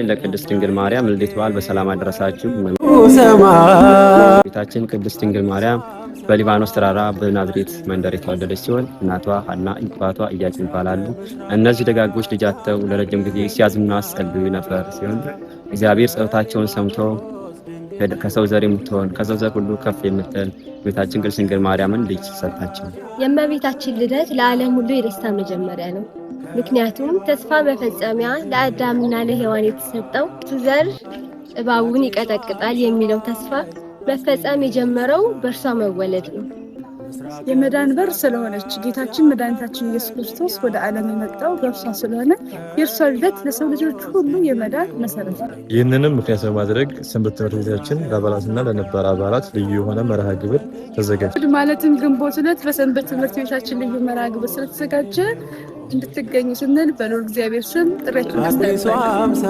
ለቅድስት ድንግል ማርያም ልደት በዓል በሰላም አደረሳችሁ። ቤታችን ቅድስት ድንግል ማርያም በሊባኖስ ተራራ በናዝሬት መንደር የተወለደች ሲሆን እናቷ ሐና አባቷ ኢያቄም ይባላሉ። እነዚህ ደጋጎች ልጃቸው ለረጅም ጊዜ ሲያዝኑና ሲጸልዩ ነበር ሲሆን እግዚአብሔር ጸሎታቸውን ሰምቶ ከሰው ዘር የምትሆን ከሰው ዘር ሁሉ ከፍ የምትል ቤታችን ቅድስት ድንግል ማርያምን ልጅ ሰጣቸው። የእመቤታችን ልደት ለዓለም ሁሉ የደስታ መጀመሪያ ነው። ምክንያቱም ተስፋ መፈጸሚያ ለአዳምና ለሔዋን የተሰጠው ዘር እባቡን ይቀጠቅጣል የሚለው ተስፋ መፈጸም የጀመረው በእርሷ መወለድ ነው። የመዳን በር ስለሆነች ጌታችን መድኃኒታችን ኢየሱስ ክርስቶስ ወደ ዓለም የመጣው በእርሷ ስለሆነ የእርሷ ልደት ለሰው ልጆች ሁሉ የመዳን መሰረት ነው። ይህንንም ምክንያት በማድረግ ሰንበት ትምህርት ቤታችን ለአባላትና ለነባር አባላት ልዩ የሆነ መርሃ ግብር ተዘጋጀ። ማለትም ግንቦት 2 በሰንበት ትምህርት ቤታችን ልዩ መርሃ ግብር ስለተዘጋጀ እንድትገኙ ስንል በልዑል እግዚአብሔር ስም ጥሪያችንን እናቀርባለን።